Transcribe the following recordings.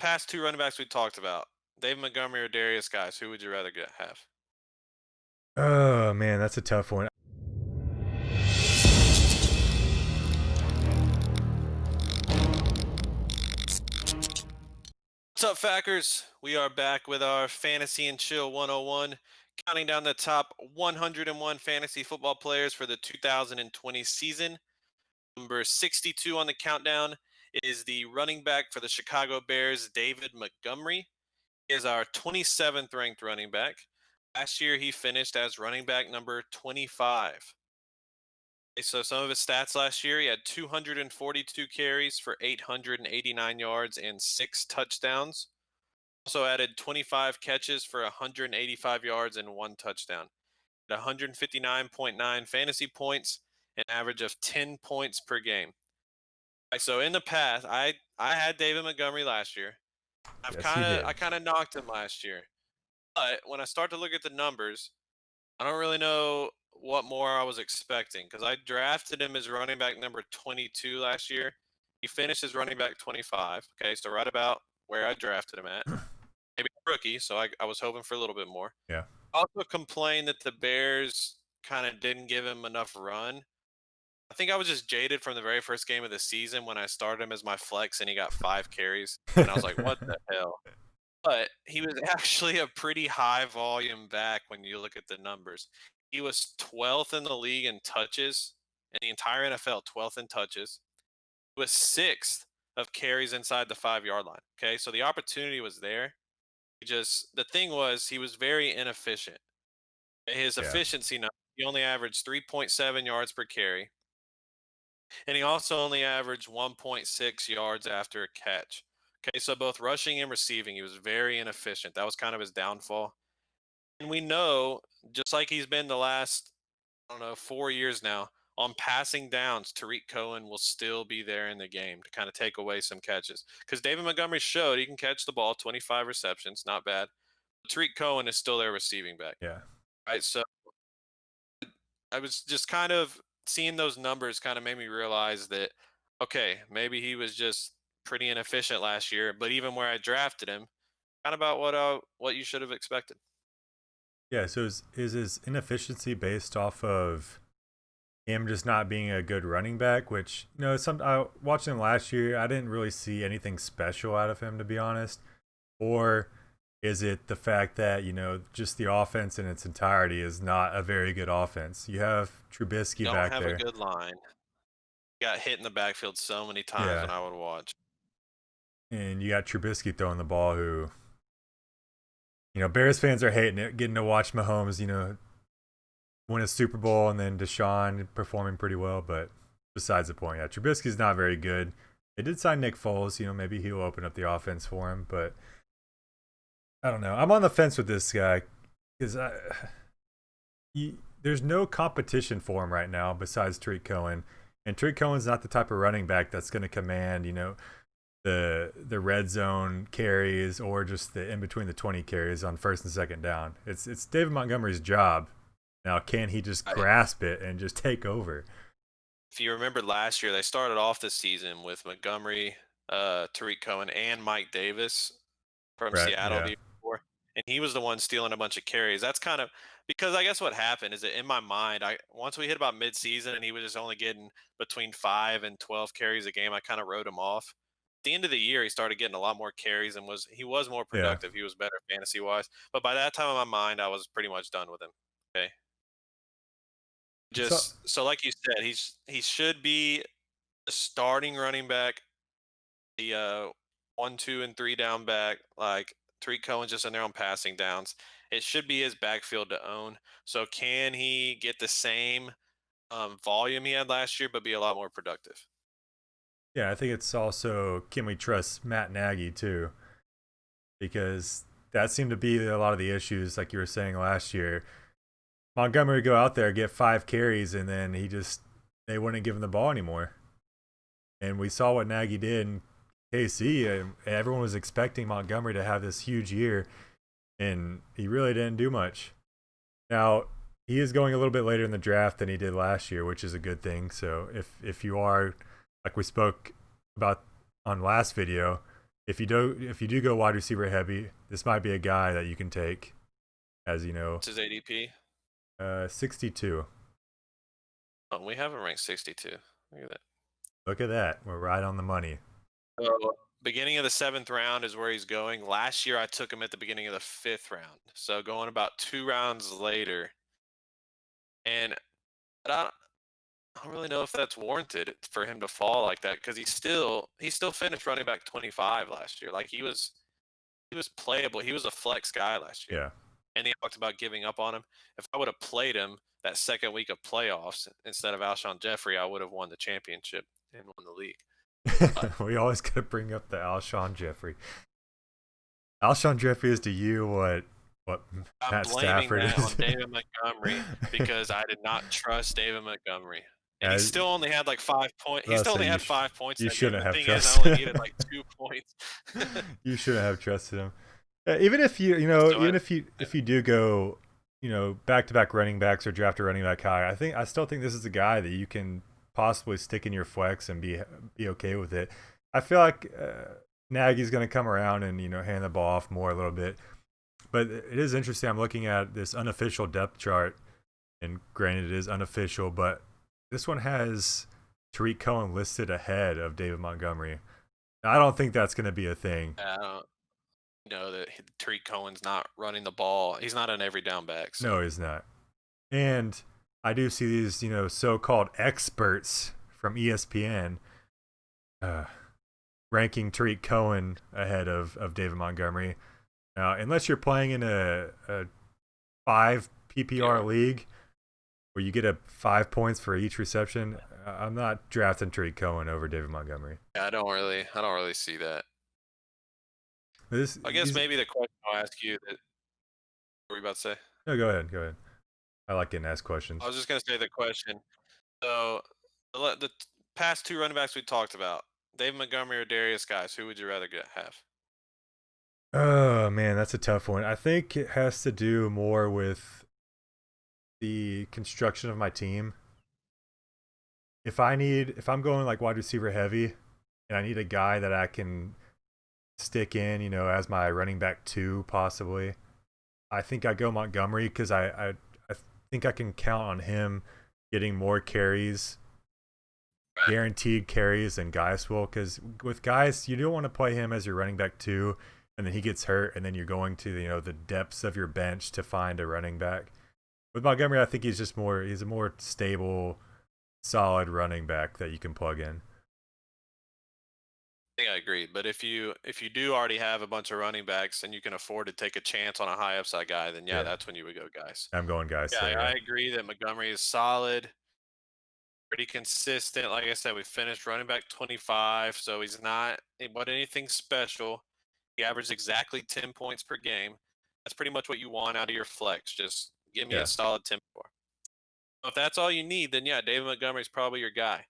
past two running backs we talked about, David Montgomery or Darius Guys, who would you rather have? Oh man, that's a tough one. What's up, Fackers? We are back with our Fantasy and Chill 101, counting down the top 101 fantasy football players for the 2020 season. Number 62 on the countdown is the running back for the Chicago Bears, David Montgomery. He is our 27th ranked running back. Last year, he finished as running back number 25. Okay, so some of his stats last year, he had 242 carries for 889 yards and 6 touchdowns. Also added 25 catches for 185 yards and 1 touchdown. At 159.9 fantasy points, an average of 10 points per game. Right, so in the past, I had David Montgomery last year. Yes, you did. I kind of knocked him last year. But when I start to look at the numbers, I don't really know what more I was expecting because I drafted him as running back number 22 last year. He finished as running back 25. Okay, so right about where I drafted him at. Maybe a rookie, so I was hoping for a little bit more. Yeah. I also complained that the Bears kind of didn't give him enough run. I think I was just jaded from the very first game of the season when I started him as my flex and he got 5 carries. And I was like, what the hell? But he was actually a pretty high volume back when you look at the numbers. He was 12th in the league in touches in the entire NFL, 12th in touches. He was 6th of carries inside the 5 yard line. Okay, so the opportunity was there. The thing was he was very inefficient. His Yeah. efficiency number, he only averaged 3.7 yards per carry, and he also only averaged 1.6 yards after a catch. Okay, so both rushing and receiving, he was very inefficient. That was kind of his downfall. And we know, just like he's been the last, I don't know, 4 years now, on passing downs, Tariq Cohen will still be there in the game to kind of take away some catches. Because David Montgomery showed he can catch the ball, 25 receptions, not bad. Tariq Cohen is still their receiving back, Yeah. right? So I was just kind of seeing those numbers kind of made me realize that, okay, maybe he was just pretty inefficient last year, but even where I drafted him, kind of about what you should have expected. Yeah. So is his inefficiency based off of him just not being a good running back? Which some I watched him last year. I didn't really see anything special out of him, to be honest. Or is it the fact that just the offense in its entirety is not a very good offense? You have Trubisky Don't back have a there. good line. Got hit in the backfield so many times Yeah. when I would watch. And you got Trubisky throwing the ball, who Bears fans are hating it, getting to watch Mahomes, win a Super Bowl, and then Deshaun performing pretty well. But besides the point, yeah, Trubisky's not very good. They did sign Nick Foles. Maybe he'll open up the offense for him. But I don't know. I'm on the fence with this guy because there's no competition for him right now besides Tariq Cohen. And Tariq Cohen's not the type of running back that's going to command, the red zone carries or just the in between the 20 carries on first and second down. It's David Montgomery's job. Now, can he just I, grasp it and just take over? if you remember last year, they started off the season with Montgomery, Tariq Cohen, and Mike Davis from Right. Seattle Yeah. the year before, and he was the one stealing a bunch of carries. That's kind of because I guess what happened is that in my mind, I once we hit about midseason and he was just only getting between 5 and 12 carries a game, I kind of wrote him off. At the end of the year, he started getting a lot more carries and was more Yeah. productive. He was better fantasy wise, but by that time in my mind, I was pretty much done with him. Okay, So just so like you said, he should be the starting running back, the 1, 2, and 3 down back. Like Tariq Cohen's just in there on passing downs. It should be his backfield to own. So can he get the same volume he had last year, but be a lot more productive? yeah, I think it's also, can we trust Matt Nagy too? Because that seemed to be a lot of the issues, like you were saying last year. Montgomery would go out there, get 5 carries, and then they wouldn't give him the ball anymore. And we saw what Nagy did in KC. And everyone was expecting Montgomery to have this huge year, and he really didn't do much. Now, he is going a little bit later in the draft than he did last year, which is a good thing. So if you are, like we spoke about on last video, if you do go wide receiver heavy, this might be a guy that you can take, as you know, What's his ADP? 62. Oh, we have him ranked 62. Look at that. Look at that. We're right on the money. So, beginning of the 7th round is where he's going. Last year, I took him at the beginning of the 5th round. So going about 2 rounds later, and I don't really know if that's warranted for him to fall like that because he still finished running back 25 last year. Like he was playable. He was a flex guy last year. Yeah. And he talked about giving up on him. If I would have played him that second week of playoffs instead of Alshon Jeffrey, I would have won the championship and won the league. But We always got to bring up the Alshon Jeffrey. Alshon Jeffrey is to you what I'm Matt blaming Stafford that on is. David Montgomery because I did not trust David Montgomery. And he As, still only had like 5 points. He I'll still say only had 5 points you that game. shouldn't The have thing is, I only trusted. needed like 2 points. You shouldn't have trusted him. Even if So even if you do go, back to back running backs or draft a running back high, I still think this is a guy that you can possibly stick in your flex and be okay with it. I feel like Nagy's going to come around and hand the ball off more a little bit, but it is interesting. I'm looking at this unofficial depth chart, and granted it is unofficial, but this one has Tariq Cohen listed ahead of David Montgomery. I don't think that's going to be a thing. I don't know that Tariq Cohen's not running the ball. He's not an every down back. So No, he's not. And I do see these, so-called experts from ESPN uh, ranking Tariq Cohen ahead of David Montgomery. Now, unless you're playing in a 5 PPR league where you get 5 points for each reception, I'm not drafting Tariq Cohen over David Montgomery. yeah, I don't really see that. This, I guess these, maybe the question I'll ask you that what were you about to say? no, go ahead, go ahead. I like getting asked I questions. was just gonna say the question. So the past two running backs we talked about, David Montgomery or Darius Guys, who would you rather have? Oh man, that's a tough one. I think it has to do more with the construction of my team. If I'm going like wide receiver heavy and I need a guy that I can stick in, as my running back 2 possibly, I think I go Montgomery because I think I can count on him getting more carries, Right. guaranteed carries than Gaius will. Because with Gaius, you don't want to play him as your running back 2, and then he gets hurt, and then you're going to the depths of your bench to find a running back. With Montgomery, I think he's a more stable, solid running back that you can plug in. I think I agree. But if you do already have a bunch of running backs and you can afford to take a chance on a high upside guy, then yeah, Yeah, that's when you would go guys. I'm going Gaius Yeah, there. I Yeah, agree that Montgomery is solid, pretty consistent. Like I said, we finished running back 25, so he's not but anything special. He averaged exactly 10 points per game. That's pretty much what you want out of your flex. Just give me a yeah. solid 10 for. If that's all you need, then yeah, David Montgomery is probably your guy.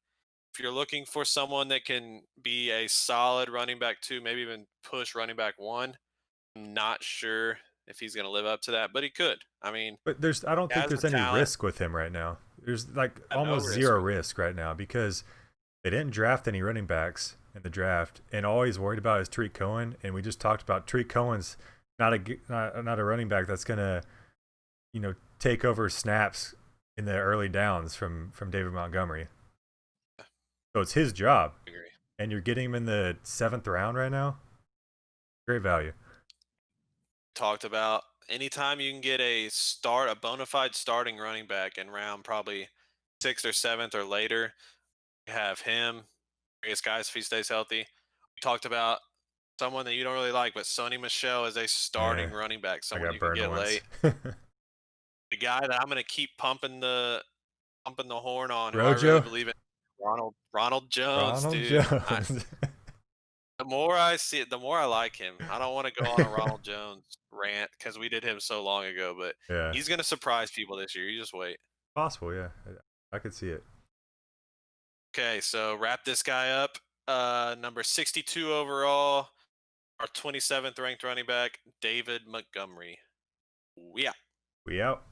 If you're looking for someone that can be a solid running back 2, maybe even push running back 1, I'm not sure if he's going to live up to that, but he could. I mean, But I don't he think has the there's any talent. risk with him right now. There's like No almost risk zero with him. risk right now because they didn't draft any running backs in the draft, and all he's worried about is Tariq Cohen. And we just talked about Tariq Cohen's not a running back that's gonna take over snaps in the early downs from David Montgomery. So it's his job, I agree. and you're getting him in the 7th round right now. Great value. Talked about anytime you can get a bona fide starting running back in round probably 6th or 7th or later, you have him, various guys if he stays healthy. We talked about someone that you don't really like, but Sonny Michelle is a Yeah, starting running back, I someone got you can burned get once. late. The guy that I'm going to keep pumping the horn on, who I really Rojo, believe in, Ronald Jones, Ronald dude. Jones. The more I see it, the more I like him. I don't want to go on a Ronald Jones rant because we did him so long ago, but Yeah, he's going to surprise people this year. You just wait. possible. Yeah, I could see it. Okay, so wrap this guy up. Number 62 overall, our 27th ranked running back, David Montgomery. Yeah. We out.